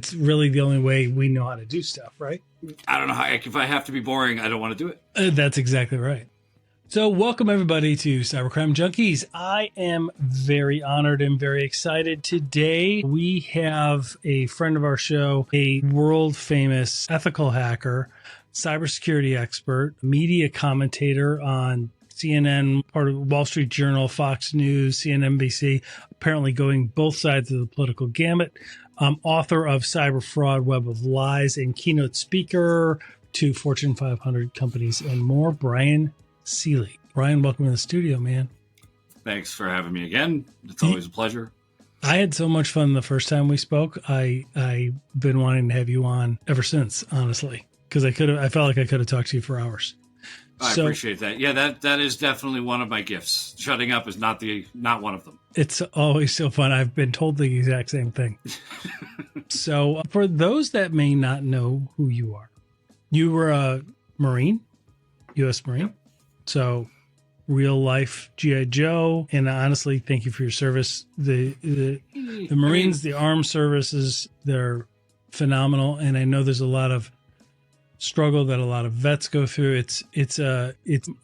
It's really the only way we know how to do stuff, right? I don't know how, if I have to be boring, I don't want to do it. That's exactly right. So welcome everybody to Cybercrime Junkies. I am very honored and very excited. Today we have a friend of our show, a world famous ethical hacker, cybersecurity expert, media commentator on CNN, part of Wall Street Journal, Fox News, CNBC, apparently going both sides of the political gamut. Author of Cyber Fraud, Web of Lies, and keynote speaker to Fortune 500 companies and more, Bryan Seely. Bryan, welcome to the studio, man. Thanks for having me again. It's always a pleasure. I had so much fun the first time we spoke. I've been wanting to have you on ever since, honestly, because I felt like I could have talked to you for hours. I appreciate that. Yeah, that is definitely one of my gifts. Shutting up is not one of them. It's always so fun. I've been told the exact same thing. So for those that may not know who you are, you were a Marine, U.S. Marine. Yep. So real life G.I. Joe. And honestly, thank you for your service. The Marines, the armed services, they're phenomenal. And I know there's a lot of struggle that a lot of vets go through. It's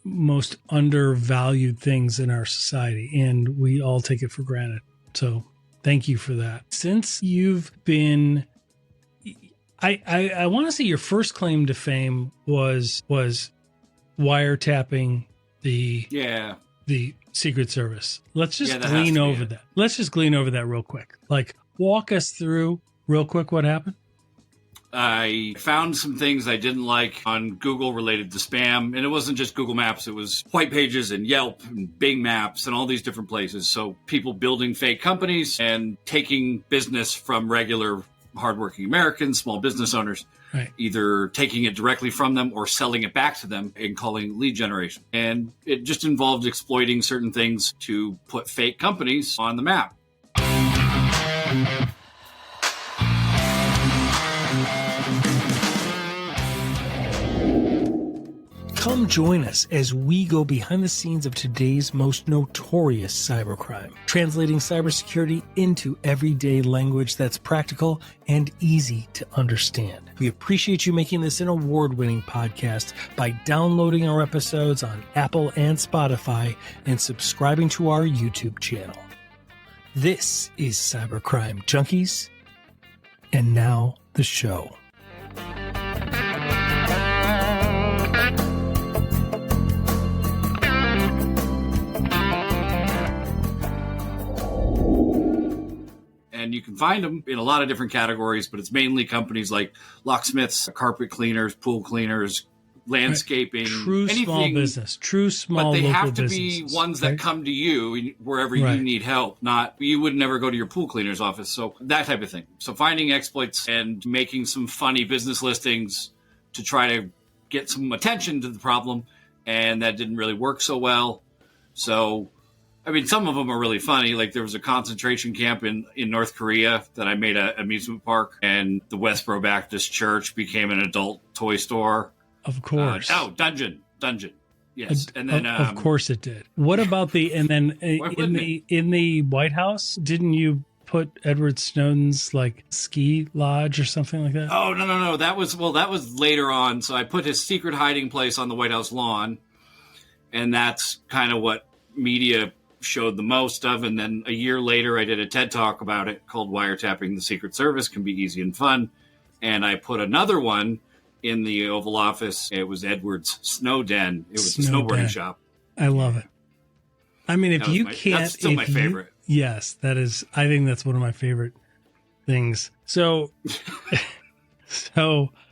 most undervalued things in our society, and we all take it for granted. So thank you for that. Since you've been, I want to say your first claim to fame was wiretapping the Secret Service. Let's just glean over that. Let's just glean over that real quick. Like, walk us through real quick what happened. I found some things I didn't like on Google related to spam. And it wasn't just Google Maps. It was White Pages and Yelp and Bing Maps and all these different places. So people building fake companies and taking business from regular hardworking Americans, small business owners, right, either taking it directly from them or selling it back to them and calling lead generation. And it just involved exploiting certain things to put fake companies on the map. Come join us as we go behind the scenes of today's most notorious cybercrime, translating cybersecurity into everyday language that's practical and easy to understand. We appreciate you making this an award-winning podcast by downloading our episodes on Apple and Spotify and subscribing to our YouTube channel. This is Cybercrime Junkies, and now the show. And you can find them in a lot of different categories, but it's mainly companies like locksmiths, carpet cleaners, pool cleaners, landscaping, true anything, small business, true small. But they have to be ones that come to you wherever you need help. Not you would never go to your pool cleaner's office. So that type of thing. So finding exploits and making some funny business listings to try to get some attention to the problem, and that didn't really work so well. So. I mean, some of them are really funny. Like there was a concentration camp in North Korea that I made an amusement park, and the Westboro Baptist Church became an adult toy store. Of course. Dungeon. Yes. And then of course it did. What about in the White House? Didn't you put Edward Snowden's like ski lodge or something like that? Oh, no. That was later on. So I put his secret hiding place on the White House lawn, and that's kind of what media showed the most of. And then a year later, I did a TED Talk about it called Wiretapping the Secret Service Can Be Easy and Fun. And I put another one in the Oval Office. It was Edward's Snow Den. It was a snowboarding shop. I love it. I mean, that's still my favorite. Yes, that is. I think that's one of my favorite things. So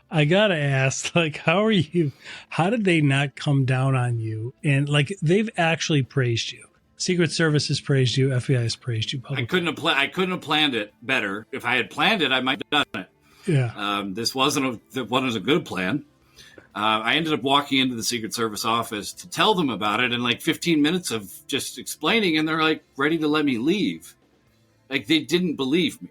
I gotta ask, like, how did they not come down on you? And like, they've actually praised you. Secret Service has praised you. FBI has praised you publicly. I couldn't have planned it better. If I had planned it, I might have done it. Yeah. This wasn't a good plan. I ended up walking into the Secret Service office to tell them about it, and like 15 minutes of just explaining, and they're like ready to let me leave. Like they didn't believe me.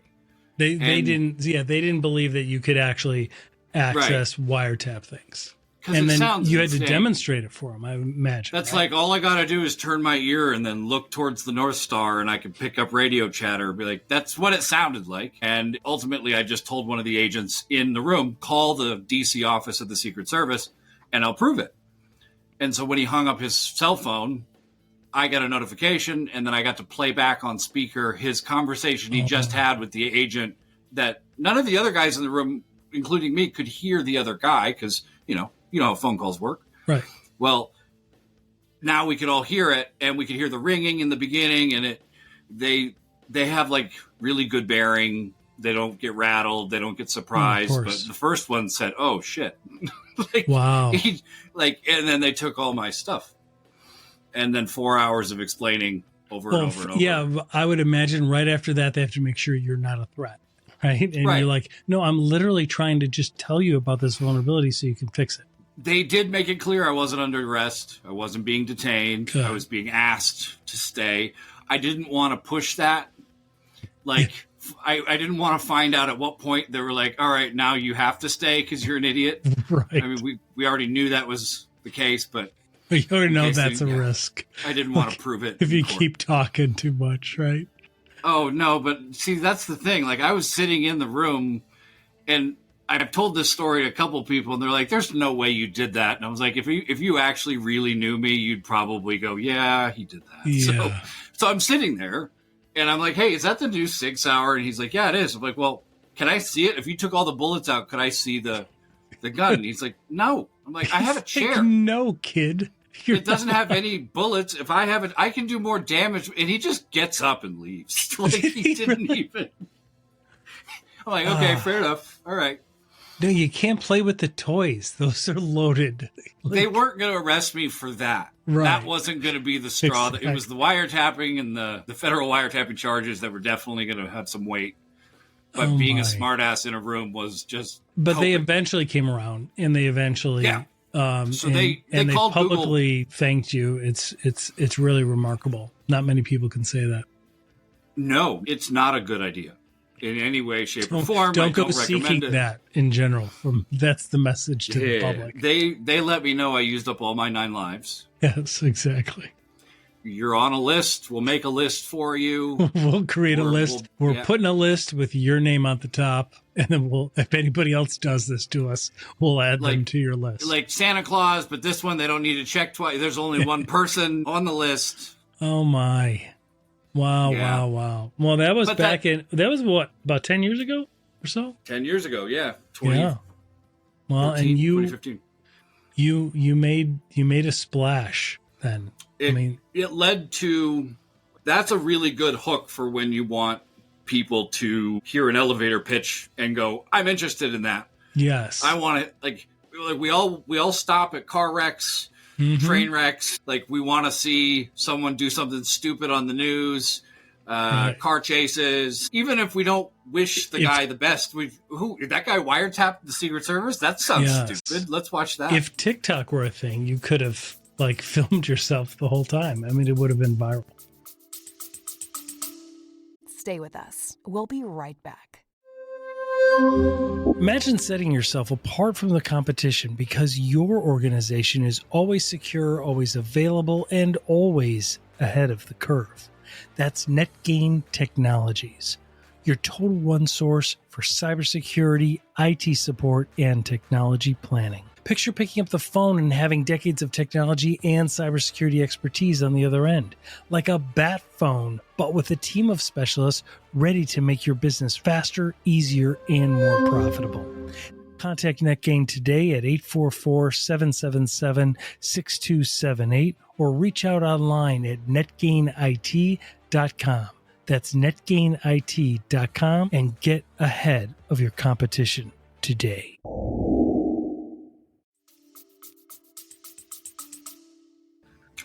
They didn't believe that you could actually access wiretap things. And then you had to demonstrate it for him, I imagine. That's right? Like, all I got to do is turn my ear and then look towards the North Star, and I can pick up radio chatter and be like, that's what it sounded like. And ultimately, I just told one of the agents in the room, call the DC office of the Secret Service, and I'll prove it. And so when he hung up his cell phone, I got a notification, and then I got to play back on speaker his conversation he just had with the agent that none of the other guys in the room, including me, could hear the other guy because, you know how phone calls work. Right. Well, now we could all hear it, and we could hear the ringing in the beginning, and they have like really good bearing. They don't get rattled. They don't get surprised. But the first one said, "Oh shit!" Like, wow. And then they took all my stuff, and then 4 hours of explaining over and over and over. Yeah, I would imagine right after that they have to make sure you're not a threat, right? And you're like, "No, I'm literally trying to just tell you about this vulnerability so you can fix it." They did make it clear I wasn't under arrest. I wasn't being detained. I was being asked to stay. I didn't want to push that. Like, I didn't want to find out at what point they were like, all right, now you have to stay because you're an idiot. Right. I mean, we already knew that was the case, but you already know that's a risk. I didn't want to prove it. If you keep talking too much, right? Oh, no, but see, that's the thing. Like, I was sitting in the room, and I've told this story to a couple of people, and they're like, there's no way you did that. And I was like, if you actually really knew me, you'd probably go, yeah, he did that. Yeah. So I'm sitting there, and I'm like, hey, is that the new 6 hour? And he's like, yeah, it is. I'm like, well, can I see it? If you took all the bullets out, could I see the gun? And he's like, no. I'm like, I have a chair. Like, no, kid. It doesn't have any bullets. If I have it, I can do more damage. And he just gets up and leaves. Like, he didn't even. I'm like, okay, fair enough. All right. No, you can't play with the toys. Those are loaded. They weren't going to arrest me for that. Right. That wasn't going to be the straw. Exactly. It was the wiretapping and the federal wiretapping charges that were definitely going to have some weight. But being a smartass in a room was just. But helping. They eventually came around, and they eventually. Yeah. So they called publicly Google. Thanked you. It's really remarkable. Not many people can say that. No, it's not a good idea. In any way, shape, or form. Don't go seeking that in general. That's the message to the public. They let me know I used up all my 9 lives. Yes, exactly. You're on a list. We'll make a list for you. We'll create a list. We're putting a list with your name at the top. And then if anybody else does this to us, we'll add them to your list. Like Santa Claus, but this one they don't need to check twice. There's only one person on the list. Oh, my. Wow. Well, that was that was what, about 10 years ago or so? 10 years ago, yeah. Well, 14, and 2015. You made a splash then. It led to, that's a really good hook for when you want people to hear an elevator pitch and go, I'm interested in that. Yes. I want it. Like we all stop at car wrecks. Mm-hmm. Train wrecks, like we want to see someone do something stupid on the news, car chases. Even if we don't wish the guy the best, that guy wiretapped the Secret Service? That sounds stupid. Let's watch that. If TikTok were a thing, you could have filmed yourself the whole time. I mean, it would have been viral. Stay with us. We'll be right back. Imagine setting yourself apart from the competition because your organization is always secure, always available, and always ahead of the curve. That's NetGain Technologies, your total one source for cybersecurity, IT support, and technology planning. Picture picking up the phone and having decades of technology and cybersecurity expertise on the other end. Like a bat phone, but with a team of specialists ready to make your business faster, easier, and more profitable. Contact NetGain today at 844-777-6278 or reach out online at netgainit.com. That's netgainit.com and get ahead of your competition today.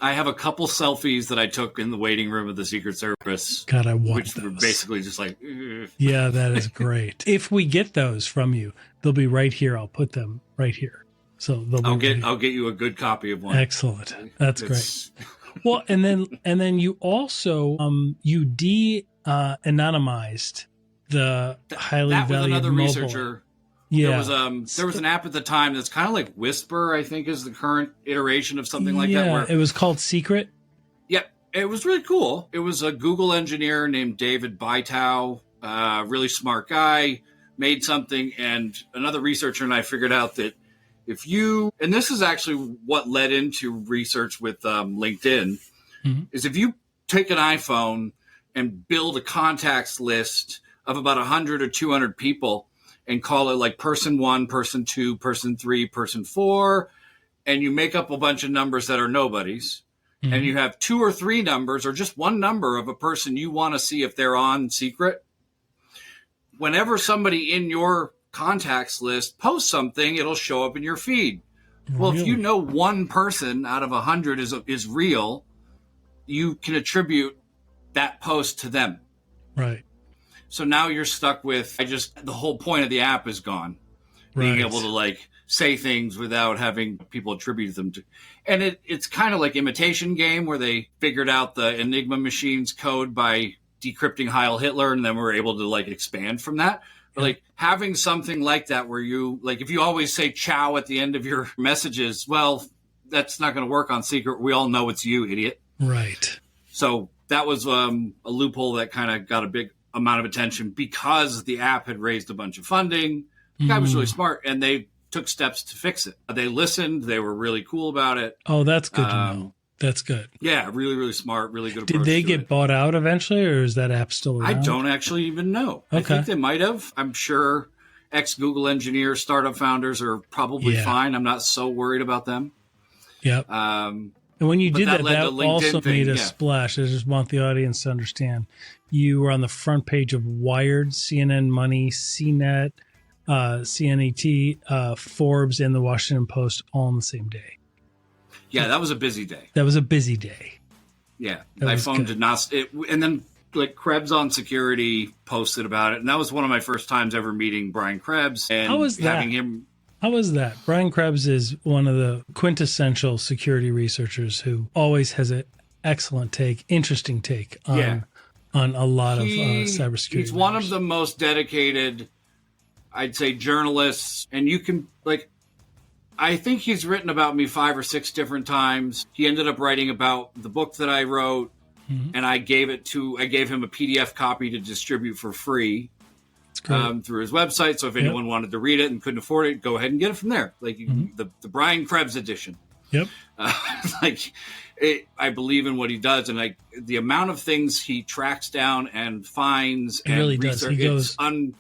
I have a couple selfies that I took in the waiting room of the Secret Service. God, I want which those. Were basically just like, ugh. Yeah, that is great. If we get those from you, they'll be right here. I'll put them right here. So I'll get you a good copy of one. Excellent. That's great. Well, and then you also you anonymized the highly valued another mobile. Researcher. Yeah. There was an app at the time that's kind of like Whisper, I think is the current iteration of something like that. Yeah, it was called Secret. Yep. It was really cool. It was a Google engineer named David Bytow, really smart guy, made something. And another researcher and I figured out that and this is actually what led into research with LinkedIn, is if you take an iPhone and build a contacts list of about 100 or 200 people and call it like person 1, person 2, person 3, person 4, and you make up a bunch of numbers that are nobodies, and you have 2 or 3 numbers or just one number of a person you want to see if they're on secret, whenever somebody in your contacts list posts something, it'll show up in your feed. Well, if you know one person out of 100 is real, you can attribute that post to them. Right. So now you're stuck with the whole point of the app is gone. Being able to like say things without having people attribute them to. And it's kind of like imitation game where they figured out the Enigma machine's code by decrypting Heil Hitler, and then we're able to like expand from that. But like having something like that where you like, if you always say ciao at the end of your messages, well, that's not going to work on secret. We all know it's you, idiot. Right. So that was a loophole that kind of got a big amount of attention because the app had raised a bunch of funding. The guy was really smart, and they took steps to fix it. They listened. They were really cool about it. Oh, that's good to know. That's good. Yeah, really, really smart, really good approach. Did they get bought out eventually, or is that app still around? I don't actually even know. Okay. I think they might have. I'm sure ex-Google engineers, startup founders are probably fine. I'm not so worried about them. Yep. And when you did that also made a splash. I just want the audience to understand. You were on the front page of Wired, CNN Money, CNET, CNET, Forbes, and the Washington Post all on the same day. Yeah, that was a busy day. That was a busy day. Yeah, my phone did not. And then like Krebs on security posted about it, and that was one of my first times ever meeting Bryan Krebs. And how was that? How was that? Bryan Krebs is one of the quintessential security researchers who always has an excellent take, interesting take on a lot of cybersecurity. He's one of the most dedicated, I'd say, journalists. And you can, like, I think he's written about me 5 or 6 different times. He ended up writing about the book that I wrote, and I gave him a PDF copy to distribute for free through his website. So if anyone wanted to read it and couldn't afford it, go ahead and get it from there. Like the Bryan Krebs edition. Yep. I believe in what he does, and the amount of things he tracks down and finds. He really does. He goes.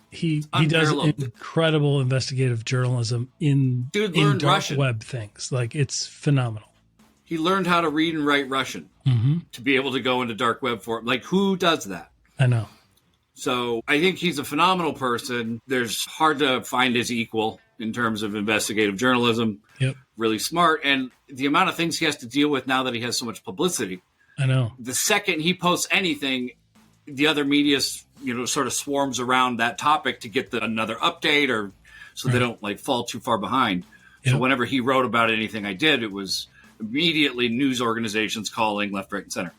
He does incredible investigative journalism in dark Russian web things. Like, it's phenomenal. He learned how to read and write Russian to be able to go into dark web for it. Like, who does that? I know. So I think he's a phenomenal person. There's hard to find his equal in terms of investigative journalism. Yep. Really smart. And the amount of things he has to deal with now that he has so much publicity. I know. The second he posts anything, the other media, sort of swarms around that topic to get another update, or so they don't like fall too far behind. Yep. So whenever he wrote about anything I did, it was immediately news organizations calling left, right, and center.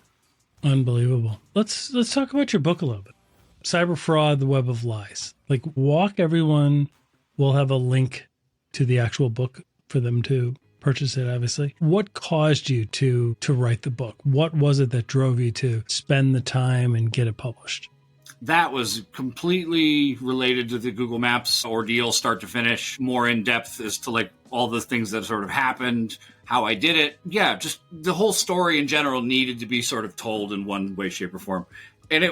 Unbelievable. Let's talk about your book a little bit. Cyber Fraud, The Web of Lies. Like, walk everyone. We'll have a link to the actual book for them to purchase it, obviously. What caused you to write the book? What was it that drove you to spend the time and get it published? That was completely related to the Google Maps ordeal, start to finish, more in depth as to like all the things that sort of happened, how I did it. Yeah, just the whole story in general needed to be sort of told in one way, shape, or form. And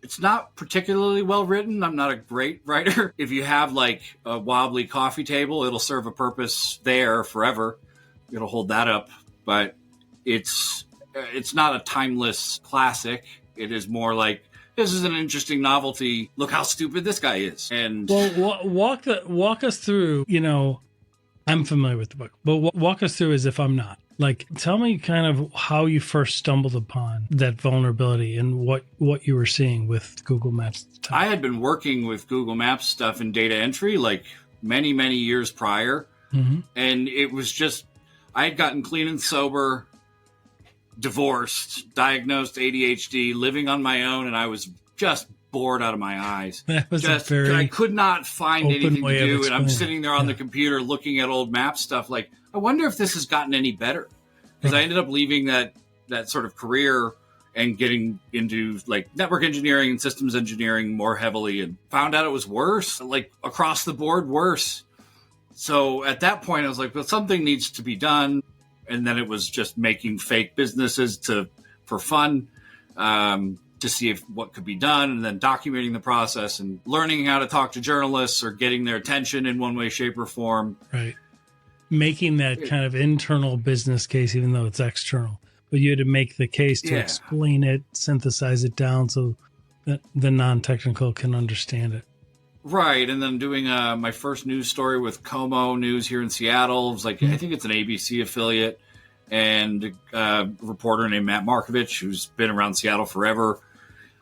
it's not particularly well written. I'm not a great writer. If you have like a wobbly coffee table, it'll serve a purpose there forever. It'll hold that up. But it's not a timeless classic. It is more like, this is an interesting novelty. Look how stupid this guy is. And walk us through. I'm familiar with the book, but walk us through as if I'm not. Like, tell me kind of how you first stumbled upon that vulnerability and what you were seeing with Google Maps at the time. I had been working with Google Maps stuff in data entry like many, many years prior. And it was just, I had gotten clean and sober, divorced, diagnosed ADHD, living on my own, and I was just bored out of my eyes. That was just, a very I could not find anything to do, and I'm sitting there on the computer looking at old map stuff. Like, I wonder if this has gotten any better, because I ended up leaving that sort of career and getting into like network engineering and systems engineering more heavily, and found out it was worse, like across the board worse. So at that point, I was like, well, something needs to be done. And then it was just making fake businesses for fun, to see what could be done, and then documenting the process and learning how to talk to journalists or getting their attention in one way, shape, or form. Right. Making that kind of internal business case, even though it's external. But you had to make the case to explain it, synthesize it down so that the non-technical can understand it. Right. And then doing my first news story with Como News here in Seattle. It was like, I think it's an ABC affiliate, and a reporter named Matt Markovich, who's been around Seattle forever.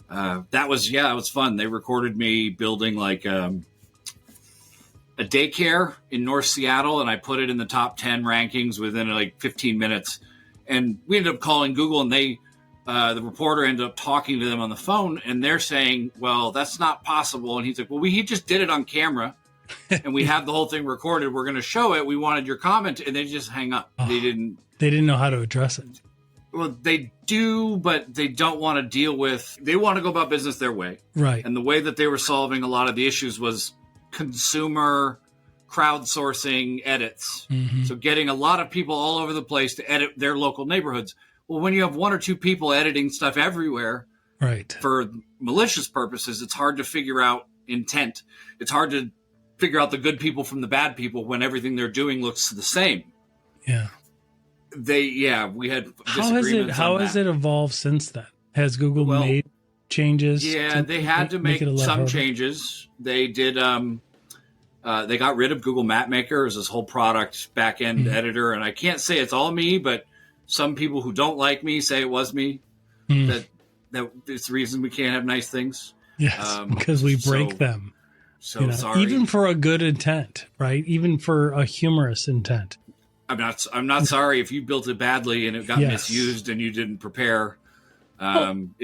It was fun. They recorded me building like a daycare in North Seattle, and I put it in the top 10 rankings within like 15 minutes. And we ended up calling Google, and the reporter ended up talking to them on the phone, and they're saying, well, that's not possible. And he's like, well, he just did it on camera, and we have the whole thing recorded. We're going to show it. We wanted your comment. And they just hang up. Oh, they didn't know how to address it. Well, they do, but they don't want to deal with, they want to go about business their way. Right. And the way that they were solving a lot of the issues was consumer crowdsourcing edits. Mm-hmm. So getting a lot of people all over the place to edit their local neighborhoods. Well, when you have one or two people editing stuff everywhere, right, for malicious purposes, it's hard to figure out intent. It's hard to figure out the good people from the bad people when everything they're doing looks the same. Yeah. We had disagreements. How has it evolved since then? Has Google made changes? Yeah, they had to make some changes. They did. They got rid of Google Mapmaker as this whole product back-end editor. And I can't say it's all me, but some people who don't like me say it was me. That it's the reason we can't have nice things. Yes, because we break them. So sorry. Even for a good intent, right? Even for a humorous intent. I'm not sorry if you built it badly and it got misused and you didn't prepare. An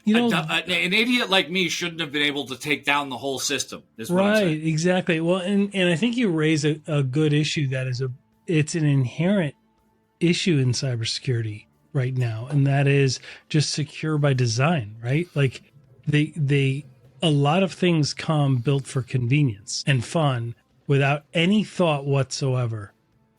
idiot like me shouldn't have been able to take down the whole system. Right, exactly. Well, and I think you raise a good issue that it's an inherent issue in cybersecurity right now, and that is just secure by design, right? Like a lot of things come built for convenience and fun without any thought whatsoever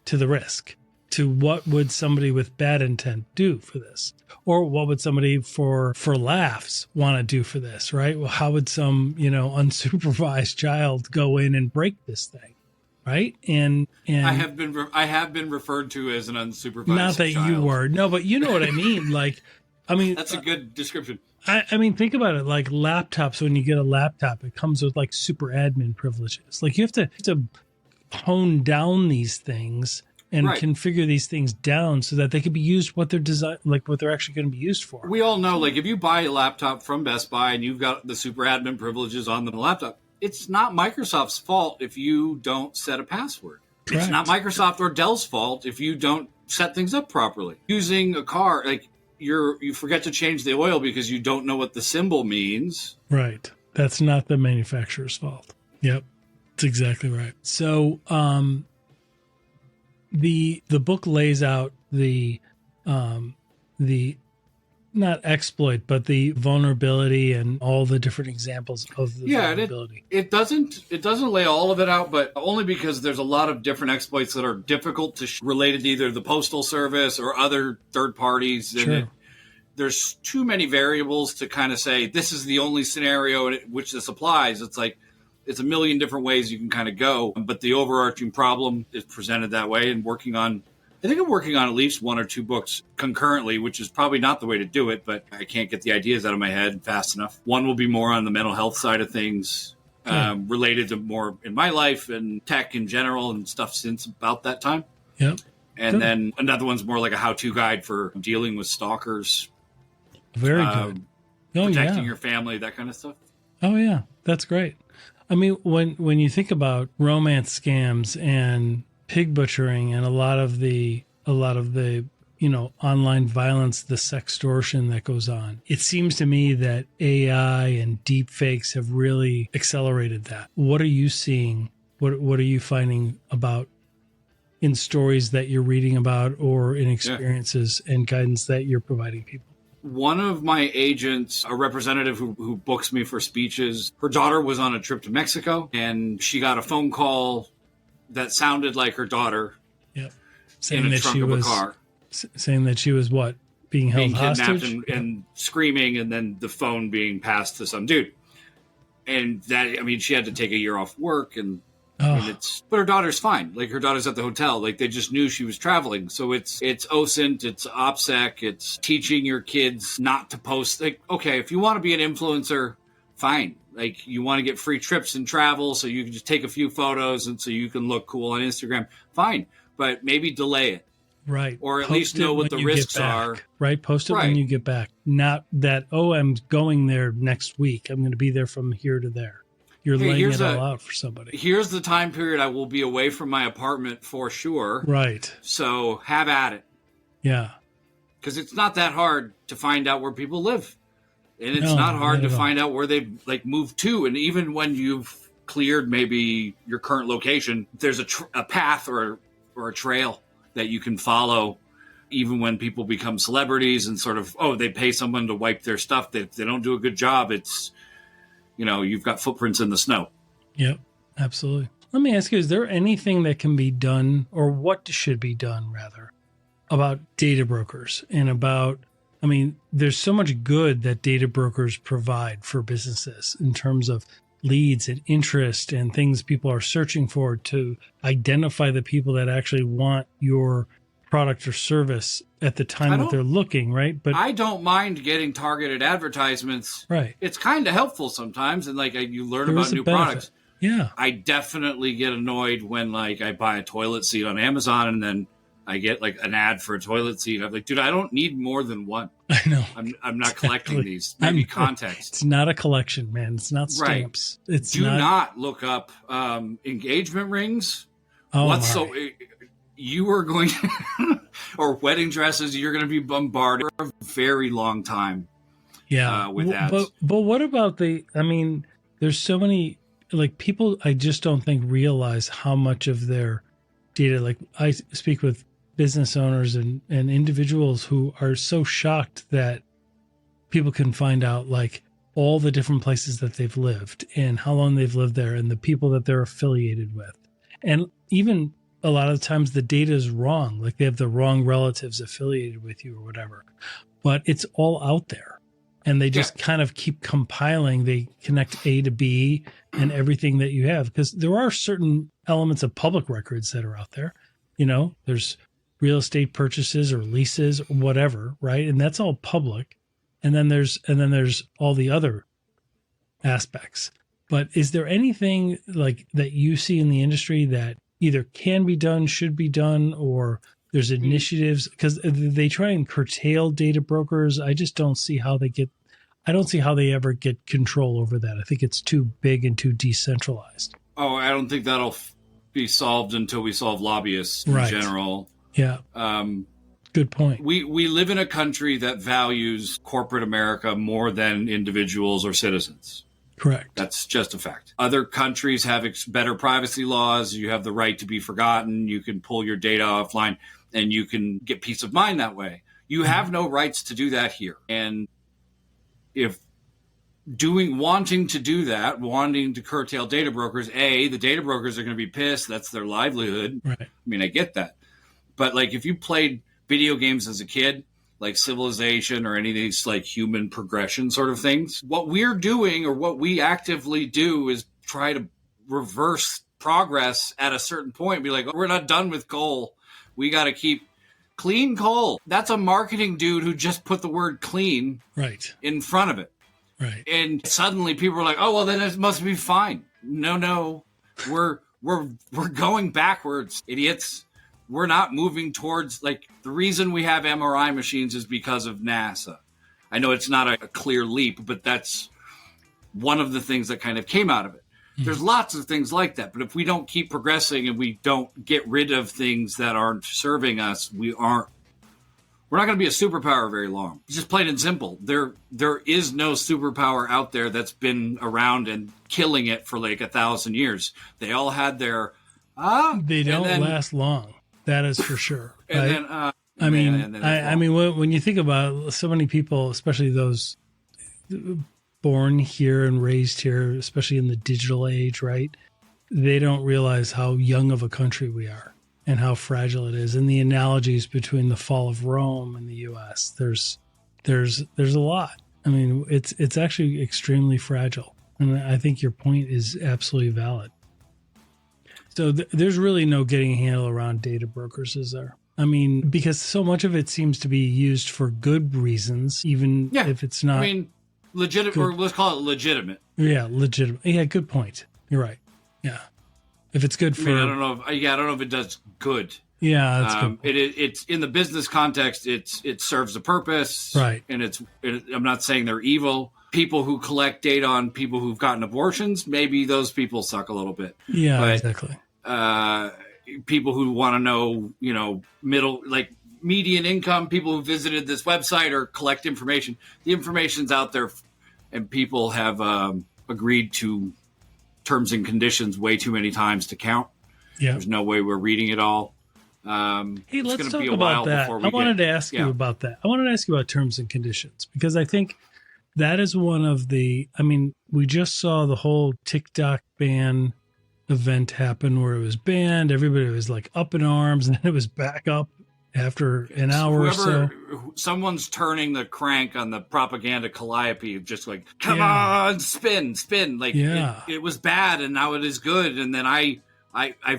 to the risk, to what would somebody with bad intent do for this, or what would somebody for laughs want to do for this, right? Well, how would some unsupervised child go in and break this thing, right? And I have been referred to as an unsupervised not that child. You were, no, but you know what I mean. Like, I mean, that's a good description. I mean, think about it. Like laptops, when you get a laptop, it comes with like super admin privileges. Like you have to hone down these things and configure these things down so that they can be used what they're actually going to be used for. We all know, like if you buy a laptop from Best Buy and you've got the super admin privileges on the laptop, it's not Microsoft's fault if you don't set a password. Correct. It's not Microsoft or Dell's fault if you don't set things up properly. Using a car, like you forget to change the oil because you don't know what the symbol means. Right. That's not the manufacturer's fault. Yep. That's exactly right. So, the book lays out the not exploit, but the vulnerability and all the different examples of the vulnerability. It doesn't lay all of it out, but only because there's a lot of different exploits that are difficult to related to either the Postal Service or other third parties. Sure. And there's too many variables to kind of say this is the only scenario in which this applies. It's like it's a million different ways you can kind of go, but the overarching problem is presented that way. And I think I'm working on at least one or two books concurrently, which is probably not the way to do it, but I can't get the ideas out of my head fast enough. One will be more on the mental health side of things, related to more in my life and tech in general and stuff since about that time. Yep. And then another one's more like a how-to guide for dealing with stalkers. Very good. Protecting your family, that kind of stuff. Oh, yeah. That's great. I mean, when you think about romance scams and pig butchering and a lot of the online violence, the sextortion that goes on. It seems to me that AI and deep fakes have really accelerated that. What are you seeing? What are you finding about in stories that you're reading about or in experiences and guidance that you're providing people? One of my agents, a representative who books me for speeches, her daughter was on a trip to Mexico, and she got a phone call that sounded like her daughter in the trunk of a car. Saying that she was what? Being held kidnapped hostage? and screaming, and then the phone being passed to some dude. And she had to take a year off work, and but her daughter's fine. Like, her daughter's at the hotel. Like, they just knew she was traveling. So it's OSINT, it's OPSEC, it's teaching your kids not to post. Like, okay, if you want to be an influencer, fine. Like, you want to get free trips and travel so you can just take a few photos and so you can look cool on Instagram, fine. But maybe delay it. Right. Or at least know what the risks are. Right. Post it when you get back. Not that, I'm going there next week. I'm going to be there from here to there. You're laying it all out for somebody. Here's the time period I will be away from my apartment for sure. Right. So have at it. Yeah. Because it's not that hard to find out where people live. And it's not hard to find out where they moved to. And even when you've cleared maybe your current location, there's a path or a trail that you can follow. Even when people become celebrities and sort of, they pay someone to wipe their stuff. They don't do a good job. It's, you've got footprints in the snow. Yep, absolutely. Let me ask you, is there anything that can be done, or what should be done rather, about data brokers and about, there's so much good that data brokers provide for businesses in terms of leads and interest and things people are searching for to identify the people that actually want your product or service at the time that they're looking, right? But I don't mind getting targeted advertisements. Right. It's kind of helpful sometimes, and you learn about new products. Yeah. I definitely get annoyed when I buy a toilet seat on Amazon and then I get an ad for a toilet seat. I'm like, dude, I don't need more than one. I know. I'm not collecting these. Maybe context. It's not a collection, man. It's not stamps. Right. Do not look up engagement rings. You are going to, or wedding dresses, you're going to be bombarded for a very long time. Yeah. With ads. But what about there's so many, people I just don't think realize how much of their data, I speak with business owners and individuals who are so shocked that people can find out all the different places that they've lived and how long they've lived there and the people that they're affiliated with. And even a lot of times the data is wrong. They have the wrong relatives affiliated with you or whatever, but it's all out there and they just kind of keep compiling. They connect A to B and everything that you have, because there are certain elements of public records that are out there. There's real estate purchases or leases or whatever, right? And that's all public. And then there's all the other aspects. But is there anything that you see in the industry that either can be done, should be done, or there's initiatives? Because they try and curtail data brokers. I just don't see how I don't see how they ever get control over that. I think it's too big and too decentralized. Oh, I don't think that'll be solved until we solve lobbyists in general. Yeah. Good point. We live in a country that values corporate America more than individuals or citizens. Correct. That's just a fact. Other countries have better privacy laws. You have the right to be forgotten. You can pull your data offline and you can get peace of mind that way. You have no rights to do that here. And if wanting to do that, wanting to curtail data brokers, the data brokers are going to be pissed. That's their livelihood. Right. I get that. But if you played video games as a kid, like Civilization or any of these human progression sort of things, what we're doing or what we actively do is try to reverse progress at a certain point. Be we're not done with coal. We got to keep clean coal. That's a marketing dude who just put the word clean in front of it. Right. And suddenly people are like, oh, well, then it must be fine. No, we're going backwards, idiots. We're not moving towards, the reason we have MRI machines is because of NASA. I know it's not a clear leap, but that's one of the things that kind of came out of it. Mm-hmm. There's lots of things like that. But if we don't keep progressing and we don't get rid of things that aren't serving us, we aren't we're not going to be a superpower very long. It's just plain and simple. There is no superpower out there that's been around and killing it for like 1,000 years. They all had their They don't last long. That is for sure. And right? then, I mean, when you think about so many people, especially those born here and raised here, especially in the digital age, right? They don't realize how young of a country we are and how fragile it is. And the analogies between the fall of Rome and the U.S. There's a lot. I mean, it's actually extremely fragile, and I think your point is absolutely valid. So there's really no getting a handle around data brokers, is there? I mean, because so much of it seems to be used for good reasons, even if it's not. I mean, legitimate, or let's call it legitimate. Yeah, legitimate. Yeah, good point. You're right. Yeah. If it's good for, I don't know if it does good. Yeah, that's good. It's in the business context. It serves a purpose, right? And I'm not saying they're evil. People who collect data on people who've gotten abortions, maybe those people suck a little bit. Yeah, but, exactly. People who want to know, middle, like median income, people who visited this website or collect information. The information's out there, and people have agreed to terms and conditions way too many times to count. Yeah. There's no way we're reading it all. Hey, let's talk about that. I wanted to ask you about that. I wanted to ask you about terms and conditions, because I think that is one of we just saw the whole TikTok ban event happen where it was banned. Everybody was like up in arms, and then it was back up after an hour or so. Someone's turning the crank on the propaganda calliope, just like, come on, spin. Like, it was bad, and now it is good. And then I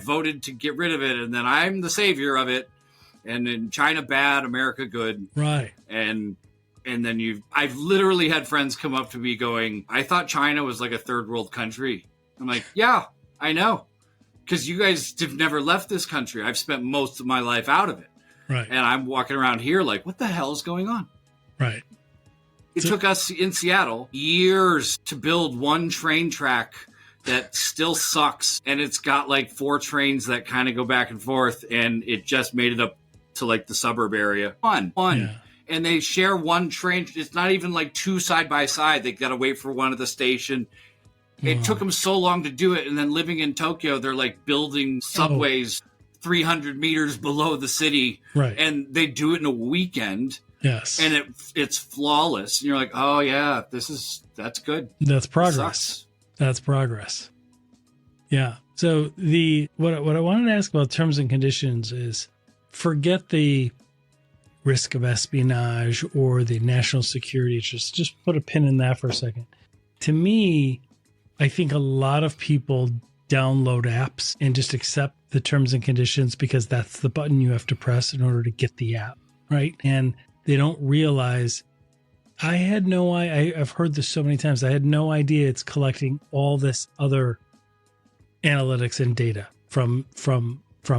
voted to get rid of it, and then I'm the savior of it. And in China bad, America good. Right. And then I've literally had friends come up to me going, I thought China was like a third world country. I'm like, yeah, I know. Because you guys have never left this country. I've spent most of my life out of it. Right. And I'm walking around here like, what the hell is going on? Right. It took us in Seattle years to build one train track that still sucks. And it's got like 4 trains that kind of go back and forth. And it just made it up to like the suburb area. One. Yeah. And they share one train. It's not even like 2 side by side. They got to wait for one at the station. It took them so long to do it. And then living in Tokyo, they're like building subways 300 meters below the city. Right. And they do it in a weekend. Yes. And it's flawless. And you're like, oh yeah, that's good. That's progress. That's progress. Yeah. So what I wanted to ask about terms and conditions is, forget the risk of espionage or the national security interests. Just put a pin in that for a second. To me, I think a lot of people download apps and just accept the terms and conditions because that's the button you have to press in order to get the app, right? And they don't realize, I've heard this so many times, I had no idea it's collecting all this other analytics and data from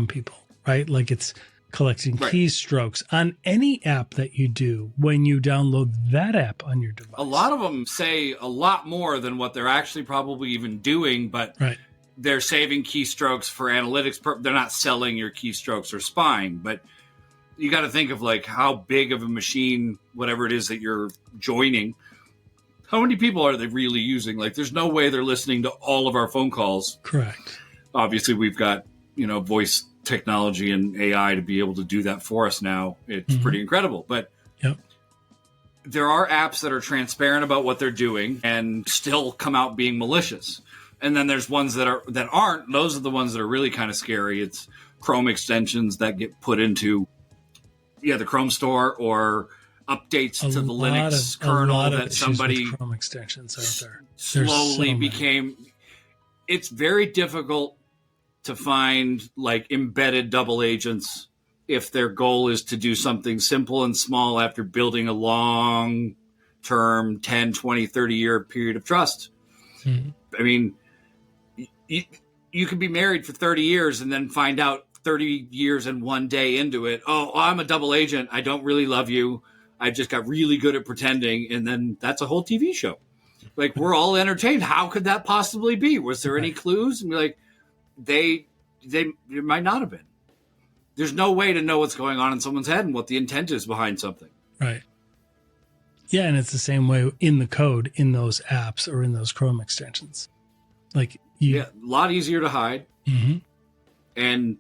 people, right? Like it's collecting keystrokes on any app that you do when you download that app on your device. A lot of them say a lot more than what they're actually probably even doing, but they're saving keystrokes for analytics. They're not selling your keystrokes or spying, but you got to think of like how big of a machine, whatever it is that you're joining, how many people are they really using? Like there's no way they're listening to all of our phone calls. Correct. Obviously we've got, voice technology and AI to be able to do that for us now. It's pretty incredible, but there are apps that are transparent about what they're doing and still come out being malicious. And then there's ones that aren't. Those are the ones that are really kind of scary. It's Chrome extensions that get put into the Chrome store, or updates to the Linux kernel that somebody Chrome extensions out there slowly became. It's very difficult to find like embedded double agents if their goal is to do something simple and small after building a long term 10, 20, 30 year period of trust. I mean, you could be married for 30 years and then find out 30 years and one day into it, oh, I'm a double agent. I don't really love you. I just got really good at pretending. And then that's a whole TV show. Like, we're all entertained. How could that possibly be? Was there any clues? And we're like, they might not have been. there's no way to know what's going on in someone's head and what the intent is behind something. Right. Yeah, and it's the same way in the code in those apps or in those Chrome extensions. Like a lot easier to hide. Mm-hmm. And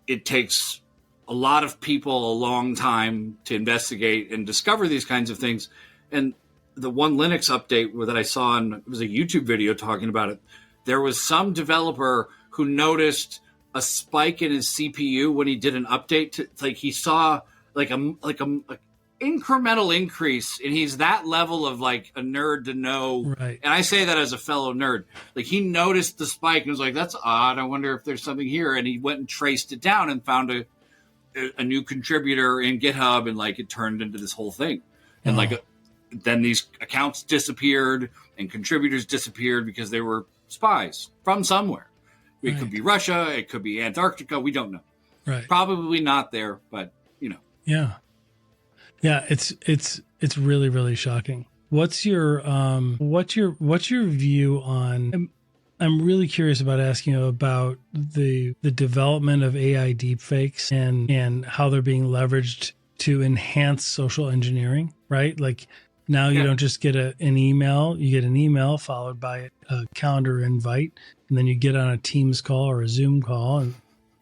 it takes a lot of people a long time to investigate and discover these kinds of things. And the one Linux update that I saw it was a YouTube video talking about it. There was some developer who noticed a spike in his CPU when he did an update. Like he saw like a incremental increase, and he's that level of like a nerd to know. Right. And I say that as a fellow nerd. Like he noticed the spike and was like, "That's odd. I wonder if there's something here." And he went and traced it down and found a new contributor in GitHub, and like it turned into this whole thing. And then these accounts disappeared and contributors disappeared because they were spies from somewhere. It could be Russia, it could be Antarctica. We don't know. Right. Probably not there, but Yeah. Yeah, it's really, really shocking. What's your view on? I'm really curious about asking you about the development of AI deepfakes and how they're being leveraged to enhance social engineering. Right, like now you don't just get an email; you get an email followed by a calendar invite, and then you get on a Teams call or a Zoom call, and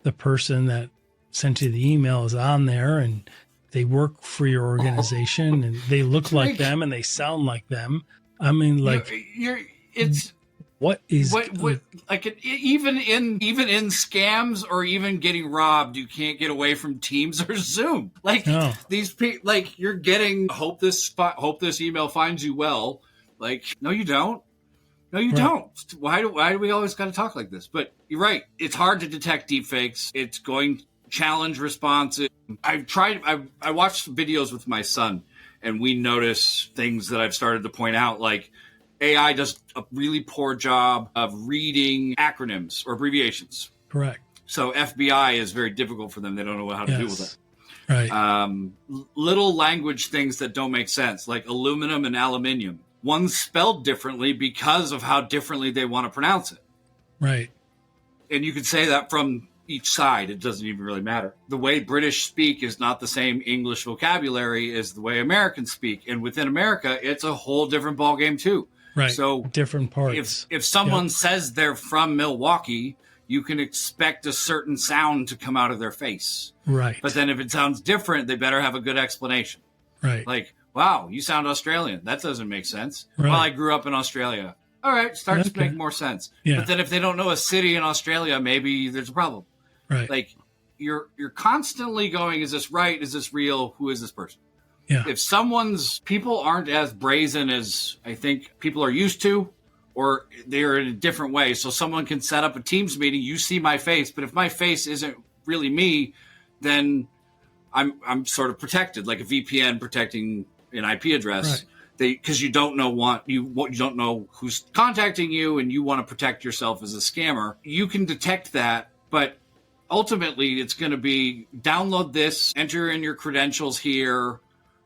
the person that sent you the email is on there, and they work for your organization, and they look like them, and they sound like them. I mean, like even in scams or even getting robbed, you can't get away from Teams or Zoom. These people, like you're getting hope this email finds you well. Like, no, you don't. No, you don't. Why do we always got to talk like this? But you're right. It's hard to detect deepfakes. It's going challenge responses. I watched videos with my son, and we notice things that I've started to point out, like AI does a really poor job of reading acronyms or abbreviations. Correct. So FBI is very difficult for them. They don't know how to deal with it. Right. Little language things that don't make sense, like aluminum and aluminium. One's spelled differently because of how differently they want to pronounce it. Right. And you could say that from each side. It doesn't even really matter. The way British speak is not the same English vocabulary as the way Americans speak. And within America, it's a whole different ballgame too. Right. So different parts. If someone says they're from Milwaukee, you can expect a certain sound to come out of their face. Right. But then if it sounds different, they better have a good explanation. Right. Like, wow, you sound Australian. That doesn't make sense. Right. Well, I grew up in Australia. All right, starts to make more sense. Yeah. But then if they don't know a city in Australia, maybe there's a problem. Right. Like you're constantly going, is this right? Is this real? Who is this person? Yeah. If people aren't as brazen as I think people are used to, or they're in a different way. So someone can set up a Teams meeting. You see my face, but if my face isn't really me, then I'm sort of protected, like a VPN protecting an IP address. Right. Because you don't know who's contacting you, and you want to protect yourself as a scammer. You can detect that, but ultimately it's going to be download this, enter in your credentials here,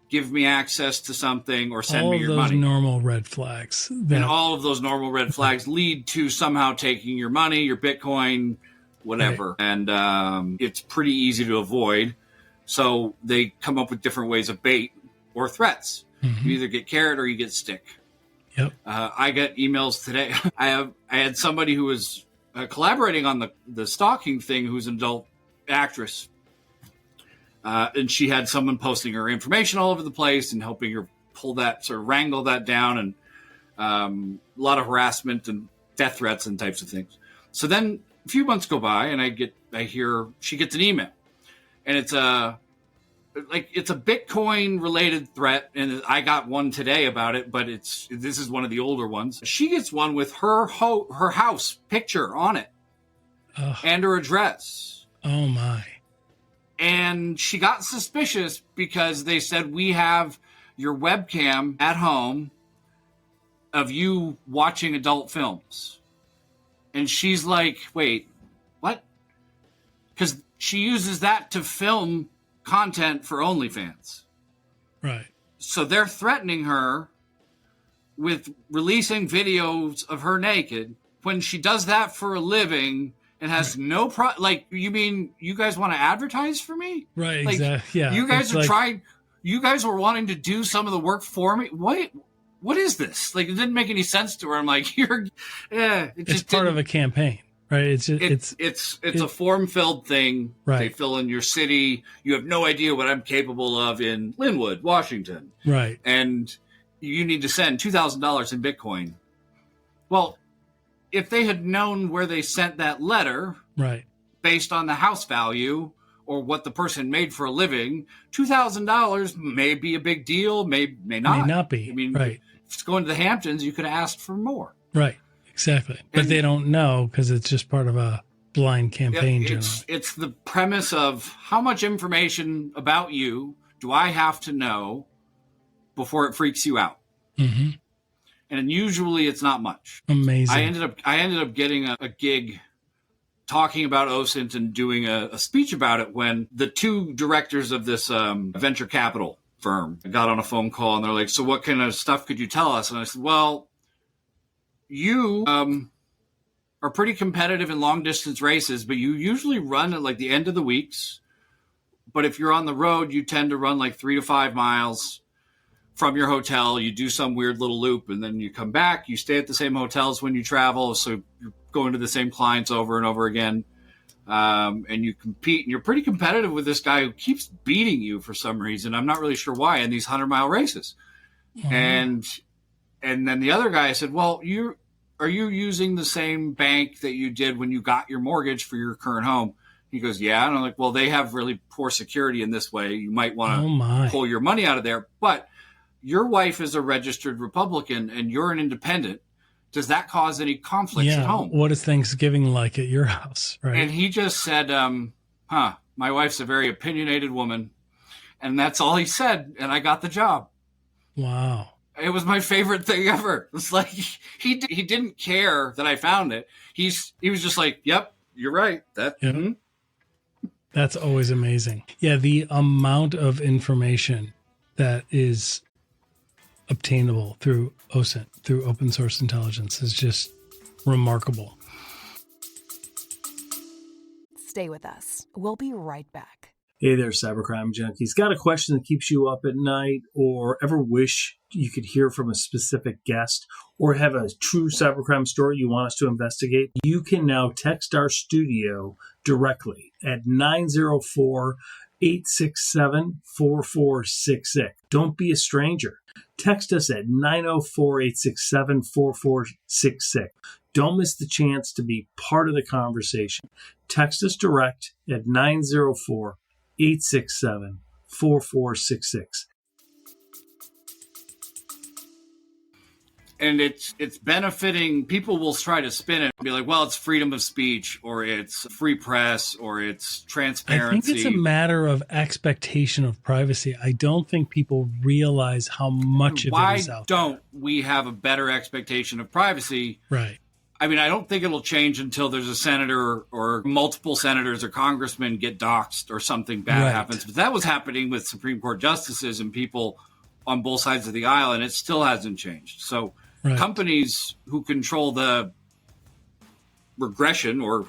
give me access to something, or send me your money. All those normal red flags. And all of those normal red flags lead to somehow taking your money, your Bitcoin, whatever. Right. And it's pretty easy to avoid. So they come up with different ways of bait or threats. Mm-hmm. You either get carrot or you get stick. Yep. I got emails today. I had somebody who was collaborating on the stalking thing, who's an adult actress. And she had someone posting her information all over the place and helping her pull that, sort of wrangle that down, and a lot of harassment and death threats and types of things. So then a few months go by, and I hear she gets an email, and it's a Bitcoin related threat. And I got one today about it, but this is one of the older ones. She gets one with her house picture on it. And her address. Oh my. And she got suspicious because they said, we have your webcam at home of you watching adult films. And she's like, wait, what? Because she uses that to film content for OnlyFans. Right. So they're threatening her with releasing videos of her naked when she does that for a living It has no like, you mean you guys want to advertise for me? Right, like, exactly. Yeah. You guys are trying. You guys were wanting to do some of the work for me. What is this? Like, it didn't make any sense to her. I'm like, it's part of a campaign, right? It's a form-filled thing. Right. They fill in your city. You have no idea what I'm capable of in Linwood, Washington. Right. And you need to send $2,000 in Bitcoin. Well, if they had known where they sent that letter, right, based on the house value or what the person made for a living, $2,000 may be a big deal, may not. May not be. I mean, right. If it's going to the Hamptons, you could have asked for more. Right, exactly. But they don't know because it's just part of a blind campaign. It's the premise of how much information about you do I have to know before it freaks you out? Mm-hmm. And usually it's not much. Amazing. I ended up getting a gig talking about OSINT and doing a speech about it when the two directors of this venture capital firm got on a phone call, and they're like, so what kind of stuff could you tell us? And I said, well, you are pretty competitive in long distance races, but you usually run at like the end of the weeks. But if you're on the road, you tend to run like 3 to 5 miles from your hotel. You do some weird little loop, and then you come back. You stay at the same hotels when you travel, so you're going to the same clients over and over again. And you compete, and you're pretty competitive with this guy who keeps beating you for some reason. I'm not really sure why, in these 100-mile races. Mm-hmm. And then the other guy said, well, are you using the same bank that you did when you got your mortgage for your current home? He goes, yeah. And I'm like, well, they have really poor security in this way. You might want to pull your money out of there. But your wife is a registered Republican and you're an independent. Does that cause any conflicts at home? What is Thanksgiving like at your house? Right. And he just said, my wife's a very opinionated woman. And that's all he said. And I got the job. Wow. It was my favorite thing ever. It's like, he didn't care that I found it. He was just like, yep, you're right. Mm-hmm. That's always amazing. Yeah. The amount of information that is obtainable through OSINT, through open source intelligence, is just remarkable. Stay with us. We'll be right back. Hey there, Cybercrime Junkies. Got a question that keeps you up at night, or ever wish you could hear from a specific guest, or have a true cybercrime story you want us to investigate? You can now text our studio directly at 904-867-4466. Don't be a stranger. Text us at 904-867-4466. Don't miss the chance to be part of the conversation. Text us direct at 904-867-4466. And it's benefiting. People will try to spin it and be like, well, it's freedom of speech, or it's free press, or it's transparency. I think it's a matter of expectation of privacy. I don't think people realize how much of it is out there. Why don't we have a better expectation of privacy? Right. I mean, I don't think it'll change until there's a senator or multiple senators or congressmen get doxxed or something bad happens. But that was happening with Supreme Court justices and people on both sides of the aisle, and it still hasn't changed. So companies who control the regression or,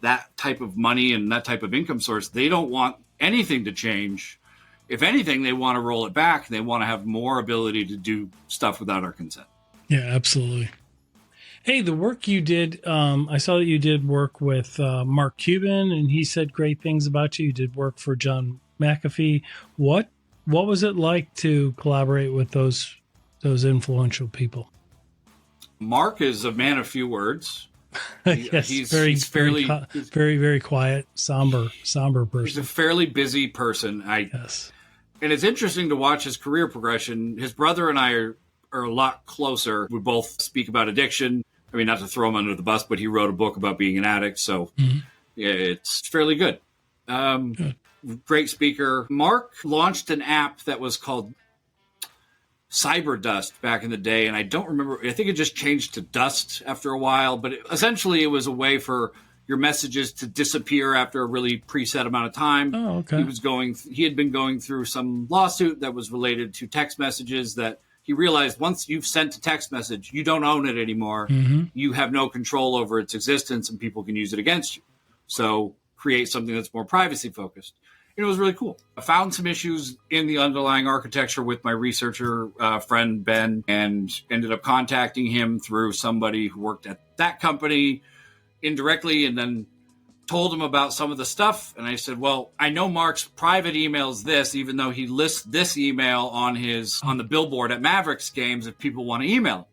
that type of money and that type of income source, they don't want anything to change. If anything, they want to roll it back. They want to have more ability to do stuff without our consent. Yeah, absolutely. Hey, the work you did, I saw that you did work with Mark Cuban, and he said great things about you. You did work for John McAfee. What was it like to collaborate with those influential people? Mark is a man of few words. Yes, he's very, very quiet, somber person. He's a fairly busy person. Yes. And it's interesting to watch his career progression. His brother and I are a lot closer. We both speak about addiction. I mean, not to throw him under the bus, but he wrote a book about being an addict. So yeah, it's fairly good. Good. Great speaker. Mark launched an app that was called Cyberdust back in the day. And I don't remember. I think it just changed to Dust after a while. But essentially, it was a way for your messages to disappear after a really preset amount of time. Oh, okay. He had been going through some lawsuit that was related to text messages that he realized once you've sent a text message, you don't own it anymore. You have no control over its existence, and people can use it against you. So create something that's more privacy focused. And it was really cool. I found some issues in the underlying architecture with my researcher friend, Ben, and ended up contacting him through somebody who worked at that company indirectly, and then told him about some of the stuff. And I said, well, I know Mark's private email is this, even though he lists this email on the billboard at Mavericks games if people want to email him.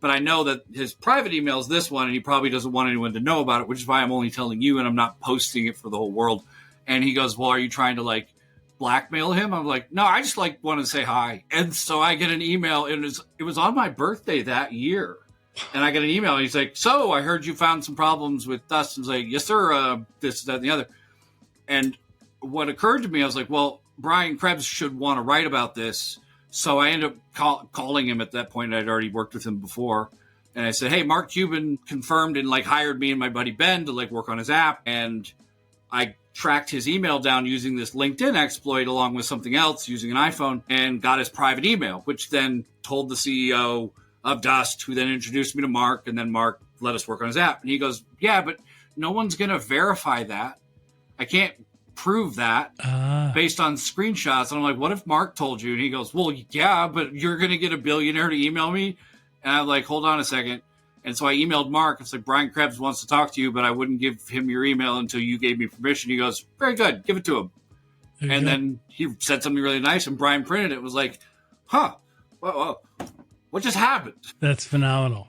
But I know that his private email is this one, and he probably doesn't want anyone to know about it, which is why I'm only telling you and I'm not posting it for the whole world. And he goes, well, are you trying to like blackmail him? I'm like, no, I just like want to say hi. And so I get an email, and it was on my birthday that year. And I get an email, and he's like, so I heard you found some problems with us. And I was like, yes, sir, this, that, and the other. And what occurred to me, I was like, well, Brian Krebs should want to write about this. So I ended up calling him at that point. I'd already worked with him before. And I said, hey, Mark Cuban confirmed and like hired me and my buddy Ben to like work on his app. And I tracked his email down using this LinkedIn exploit along with something else using an iPhone, and got his private email, which then told the CEO of Dust, who then introduced me to Mark, and then Mark let us work on his app. And he goes, yeah, but no one's going to verify that. I can't prove that based on screenshots. And I'm like, what if Mark told you? And he goes, well, yeah, but you're going to get a billionaire to email me? And I'm like, hold on a second. And so I emailed Mark. It's like, Brian Krebs wants to talk to you, but I wouldn't give him your email until you gave me permission. He goes, very good, give it to him. And then he said something really nice, and Brian printed it. It was like, huh, whoa. What just happened? That's phenomenal.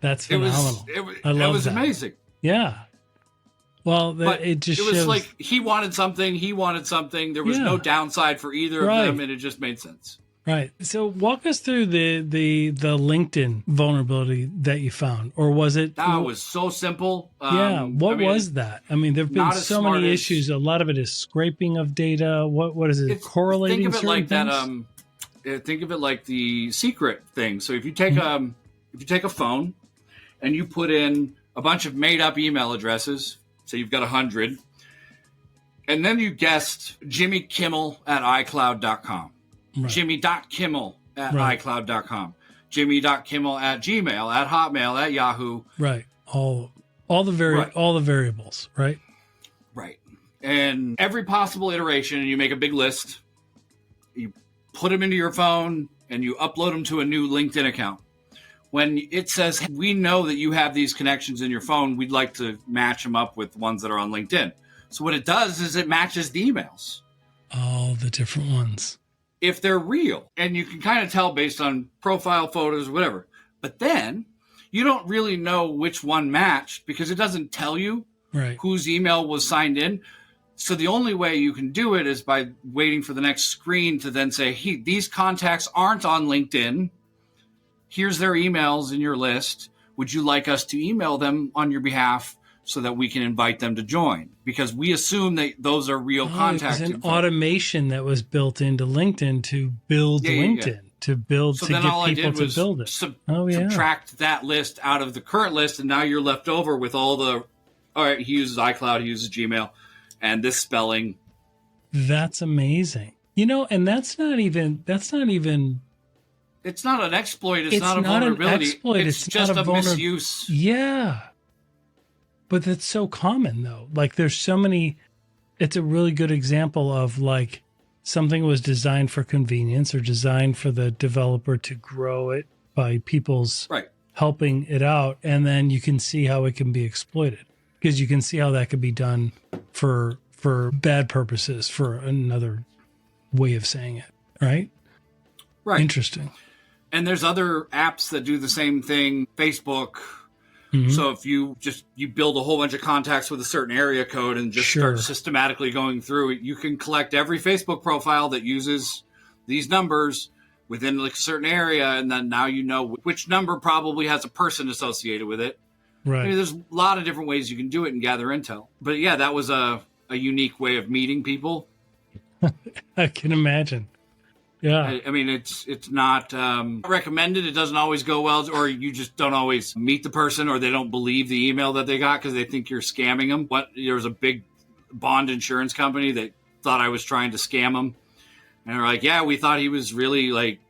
That's phenomenal. I love it. It was amazing. Yeah. Well, it just was shows... like he wanted something. There was no downside for either of them, and it just made sense. Right. So walk us through the LinkedIn vulnerability that you found, or was it? That was so simple. What was that? I mean, there've been so many issues. A lot of it is scraping of data. What is it? Correlating. Think of it like things? Think of it like the secret thing. So if you take a phone and you put in a bunch of made up email addresses, so you've got 100, and then you guessed Jimmy Kimmel at iCloud.com, right. Jimmy.Kimmel at iCloud.com, Jimmy.Kimmel at Gmail, at Hotmail, at Yahoo. Right. All the variables, right? Right. And every possible iteration, and you make a big list. You put them into your phone, and you upload them to a new LinkedIn account. When it says, we know that you have these connections in your phone, we'd like to match them up with ones that are on LinkedIn. So what it does is it matches the emails. All the different ones. If they're real. And you can kind of tell based on profile photos, whatever. But then you don't really know which one matched because it doesn't tell you whose email was signed in. So the only way you can do it is by waiting for the next screen to then say, hey, these contacts aren't on LinkedIn. Here's their emails in your list. Would you like us to email them on your behalf so that we can invite them to join? Because we assume that those are real contacts. There's an automation that was built into LinkedIn to build LinkedIn, to build, so to get people to build it. Subtract that list out of the current list, and now you're left over with all right, he uses iCloud, he uses Gmail, and this spelling. That's amazing. And that's not even. It's not an exploit. It's not a vulnerability. An exploit. It's just a misuse. Yeah. But that's so common, though. Like, there's so many. It's a really good example of, like, something was designed for convenience or designed for the developer to grow it by people's helping it out. And then you can see how it can be exploited, because you can see how that could be done for bad purposes, for another way of saying it. Right? Right. Interesting. And there's other apps that do the same thing. Facebook. Mm-hmm. So if you build a whole bunch of contacts with a certain area code and just start systematically going through it, you can collect every Facebook profile that uses these numbers within like a certain area, and then now you know which number probably has a person associated with it. Right. I mean, there's a lot of different ways you can do it and gather intel. But yeah, that was a unique way of meeting people. I can imagine. Yeah, I mean, it's not recommended. It doesn't always go well, or you just don't always meet the person, or they don't believe the email that they got because they think you're scamming them. There was a big bond insurance company that thought I was trying to scam them, and they're like, "Yeah, we thought he was really like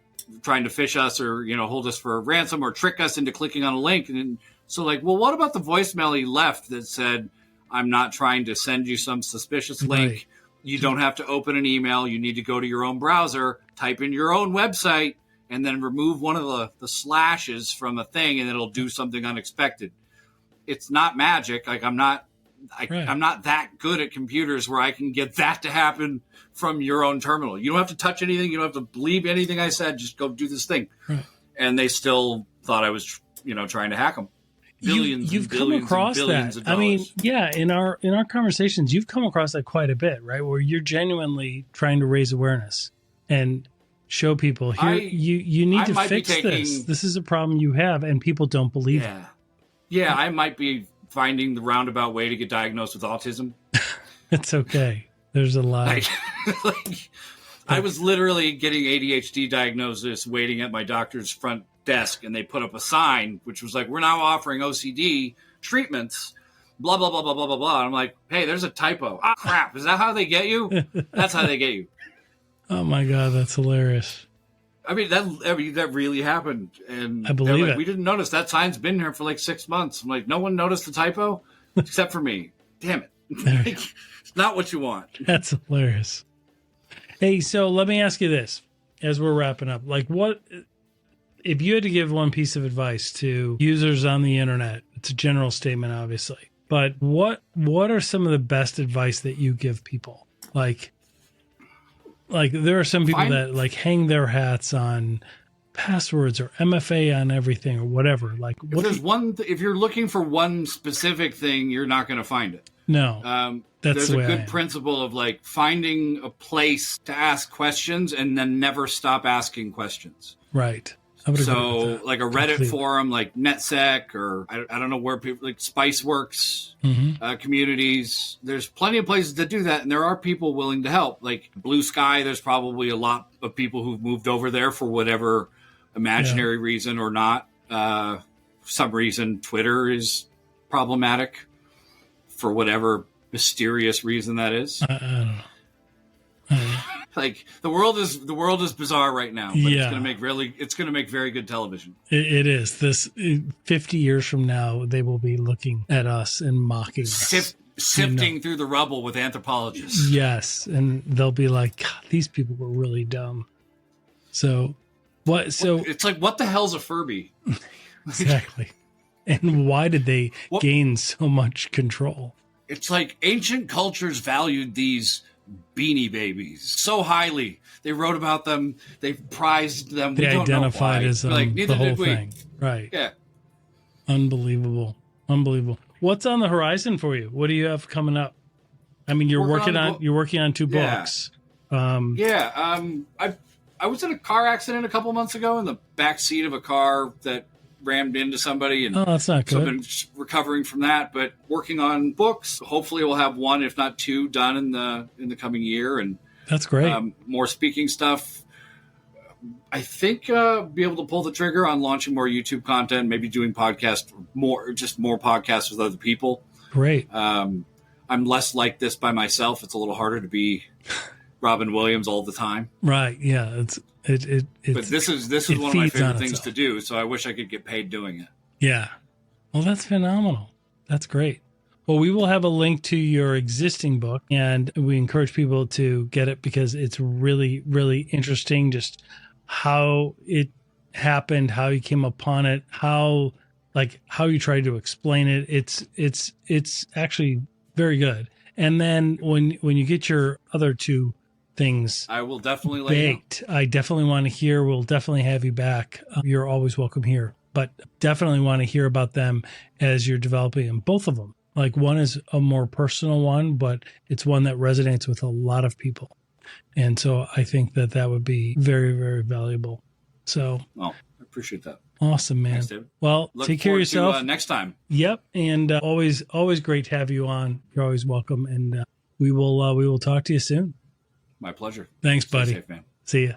trying to phish us or, hold us for a ransom or trick us into clicking on a link. And then, so like, well, what about the voicemail he left that said, I'm not trying to send you some suspicious link. Right. You don't have to open an email. You need to go to your own browser, type in your own website, and then remove one of the slashes from a thing, and it'll do something unexpected. It's not magic. Like I'm not that good at computers where I can get that to happen from your own terminal. You don't have to touch anything. You don't have to believe anything I said. Just go do this thing. Right. And they still thought I was, trying to hack them. You've come across that. I mean, yeah, in our conversations, you've come across that quite a bit, right? Where you're genuinely trying to raise awareness and show people here you need to fix this. This is a problem you have, and people don't believe it. Yeah, I might be finding the roundabout way to get diagnosed with autism. It's okay. There's a lot. I was literally getting ADHD diagnosis waiting at my doctor's front desk, and they put up a sign which was like, we're now offering OCD treatments, blah blah blah blah blah blah blah. And I'm like, hey, there's a typo. Ah, crap, is that how they get you? That's how they get you. Oh my god, that's hilarious. I mean that really happened, and I believe like, it. We didn't notice that sign's been here for like 6 months. I'm like, no one noticed the typo except for me. Damn it. It's not what you want. That's hilarious. Hey, so let me ask you this as we're wrapping up. Like, what if you had to give one piece of advice to users on the internet? It's a general statement, obviously, but what are some of the best advice that you give people? Like there are some people that like hang their hats on passwords or MFA on everything or whatever. Like, if you're looking for one specific thing, you're not going to find it. No, there's a good principle of like finding a place to ask questions and then never stop asking questions. Right. So like a Reddit forum like NetSec, or I don't know where people like Spiceworks communities. There's plenty of places to do that, and there are people willing to help. Like Blue Sky, there's probably a lot of people who've moved over there for whatever imaginary reason or not. Some reason Twitter is problematic for whatever mysterious reason that is. I don't know. Like the world is bizarre right now, but it's going to make very good television. It is. This 50 years from now, they will be looking at us and mocking us. Sifting through the rubble with anthropologists. Yes, and they'll be like, God, these people were really dumb. So what? So it's like, what the hell's a Furby? Exactly. And why did they gain so much control? It's like ancient cultures valued these Beanie Babies so highly. They wrote about them. They prized them. They identified as the whole thing. Right. Yeah. Unbelievable. What's on the horizon for you? What do you have coming up? I mean, you're working on 2 books. I was in a car accident a couple months ago in the back seat of a car that rammed into somebody, and that's not good. So I've been recovering from that, but working on books. Hopefully we'll have 1, if not 2, done in the coming year, and that's great. More speaking stuff. I think be able to pull the trigger on launching more YouTube content, maybe doing podcasts, more podcasts with other people. Great. I'm less like this by myself. It's a little harder to be Robin Williams all the time. Right. Yeah. But this is one of my favorite things to do, so I wish I could get paid doing it. Yeah. Well, that's phenomenal. That's great. Well, we will have a link to your existing book, and we encourage people to get it because it's really, really interesting just how it happened, how you came upon it, how you tried to explain it. It's actually very good. And then when you get your other 2 things I will definitely baked, I definitely want to hear. We'll definitely have you back. You're always welcome here, but definitely want to hear about them as you're developing them. Both of them. Like one is a more personal one, but it's one that resonates with a lot of people. And so I think that would be very, very valuable. So I appreciate that. Awesome, man. Thanks, David. Well, take care of yourself. Next time. Yep. And always great to have you on. You're always welcome. And we will talk to you soon. My pleasure. Thanks, buddy. Stay safe, man. See ya.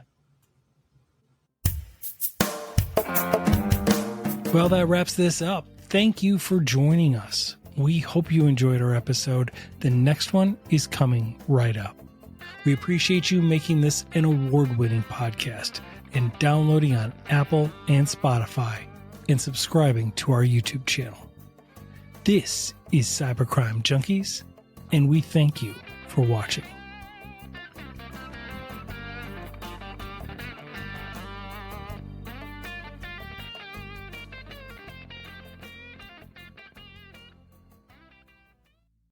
Well, that wraps this up. Thank you for joining us. We hope you enjoyed our episode. The next one is coming right up. We appreciate you making this an award-winning podcast. and downloading on Apple and Spotify and subscribing to our YouTube channel. This is Cybercrime Junkies, and we thank you for watching.